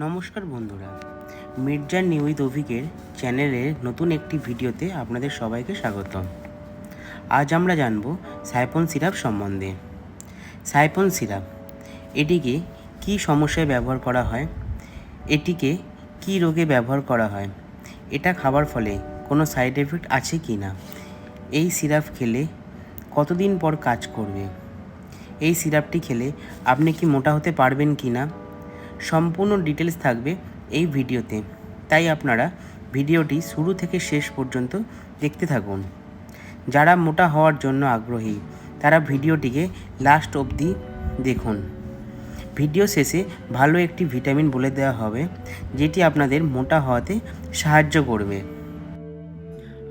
নমস্কার বন্ধুরা, Mirza new with অভিকের চ্যানেলের নতুন একটি ভিডিওতে আপনাদের সবাইকে স্বাগতম। আজ আমরা জানব সাইপন সিরাপ সম্বন্ধে। সাইপন সিরাপ এটিকে কী সমস্যায় ব্যবহার করা হয়, এটিকে কী রোগে ব্যবহার করা হয়, এটা খাবার ফলে কোনো সাইড এফেক্ট আছে কি না, এই সিরাপ খেলে কতদিন পর কাজ করবে, এই সিরাপটি খেলে আপনি কি মোটা হতে পারবেন কি না, সম্পূর্ণ ডিটেলস থাকবে এই ভিডিওতে। তাই আপনারা ভিডিওটি শুরু থেকে শেষ পর্যন্ত দেখতে থাকুন। যারা মোটা হওয়ার জন্য আগ্রহী তারা ভিডিওটিকে লাস্ট অবধি দেখুন। ভিডিও শেষে ভালো একটি ভিটামিন বলে দেওয়া হবে যেটি আপনাদের মোটা হওয়াতে সাহায্য করবে।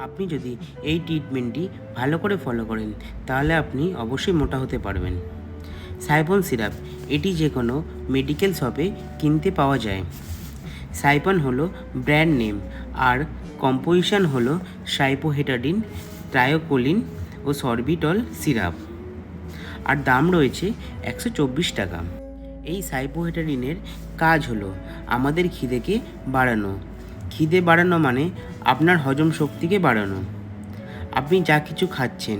আপনি যদি এই ট্রিটমেন্টটি ভালো করে ফলো করেন তাহলে আপনি অবশ্যই মোটা হতে পারবেন। সাইপন সিরাপ এটি যে কোনো মেডিকেল শপে কিনতে পাওয়া যায়। সাইপন হলো ব্র্যান্ড নেম আর কম্পোজিশন হলো সাইপোহেটাডিন, ট্রায়োকোলিন ও সরবিটল সিরাপ, আর দাম রয়েছে 124 টাকা। এই সাইপোহেটাডিনের কাজ হলো আমাদের খিদেকে বাড়ানো। খিদে বাড়ানো মানে আপনার হজম শক্তিকে বাড়ানো। আপনি যা কিছু খাচ্ছেন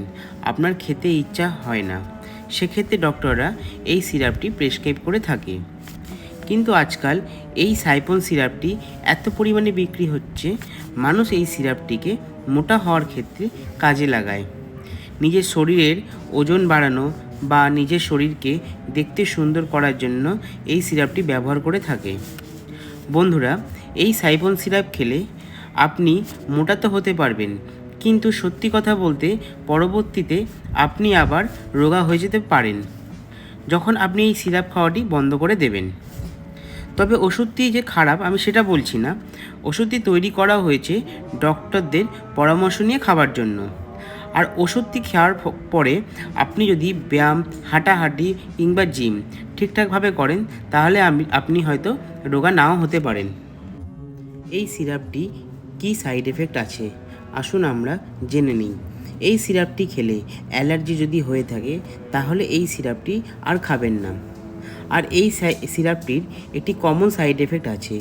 আপনার খেতে ইচ্ছা হয় না, সেক্ষেত্রে ডক্টররা এই সিরাপটি প্রেসক্রাইব করে থাকে। কিন্তু আজকাল এই সাইপন সিরাপটি এত পরিমাণে বিক্রি হচ্ছে, মানুষ এই সিরাপটিকে মোটা হওয়ার ক্ষেত্রে কাজে লাগায়। নিজের শরীরের ওজন বাড়ানো বা নিজের শরীরকে দেখতে সুন্দর করার জন্য এই সিরাপটি ব্যবহার করে থাকে। বন্ধুরা, এই সাইপন সিরাপ খেলে আপনি মোটা তো হতে পারবেন, কিন্তু সত্যি কথা বলতে পরবর্তীতে আপনি আবার রোগা হয়ে যেতে পারেন যখন আপনি এই সিরাপ খাওয়াটি বন্ধ করে দেবেন। তবে ওষুধটি যে খারাপ আমি সেটা বলছি না, ওষুধটি তৈরি করা হয়েছে ডক্টরদের পরামর্শ নিয়ে খাবার জন্য। আর ওষুধটি খাওয়ার পরে আপনি যদি ব্যায়াম, হাঁটাহাঁটি কিংবা জিম ঠিকঠাকভাবে করেন তাহলে আপনি হয়তো রোগা নাও হতে পারেন। এই সিরাপটি কী সাইড এফেক্ট আছে আসুন আমরা জেনে নিই। এই সিরাপটি খেলে অ্যালার্জি যদি হয়ে থাকে তাহলে এই সিরাপটি আর খাবেন না। আর এই সিরাপটির একটি কমন সাইড এফেক্ট আছে,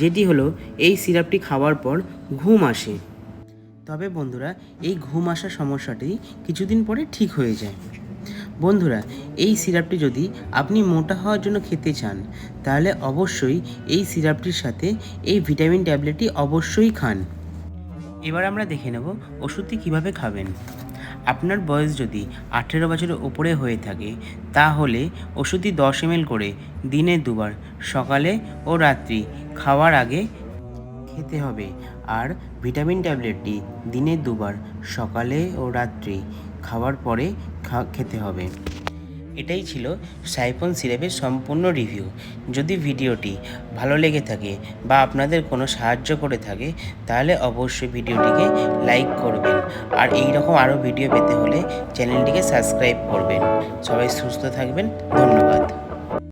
যেটি হলো এই সিরাপটি খাওয়ার পর ঘুম আসে। তবে বন্ধুরা, এই ঘুম আসার সমস্যাটি কিছুদিন পরে ঠিক হয়ে যায়। বন্ধুরা, এই সিরাপটি যদি আপনি মোটা হওয়ার জন্য খেতে চান তাহলে অবশ্যই এই সিরাপটির সাথে এই ভিটামিন ট্যাবলেটটি অবশ্যই খান। এবার আমরা দেখে নেব ওষুধটি কিভাবে খাবেন। আপনার বয়স যদি 18 বছরের ওপরে হয়ে থাকে তাহলে ওষুধটি 10 ml করে দিনে 2 বার সকালে ও রাত্রি খাওয়ার আগে খেতে হবে। আর ভিটামিন ট্যাবলেটটি দিনে 2 বার সকালে ও রাত্রি খাওয়ার পরে খেতে হবে। এটাই ছিল সাইপন সিরাপের সম্পূর্ণ রিভিউ। যদি ভিডিওটি ভালো লেগে থাকে বা আপনাদের কোনো সাহায্য করে থাকে তাহলে অবশ্যই ভিডিওটিকে লাইক করবেন, আর এই রকম আরও ভিডিও পেতে হলে চ্যানেলটিকে সাবস্ক্রাইব করবেন। সবাই সুস্থ থাকবেন, ধন্যবাদ।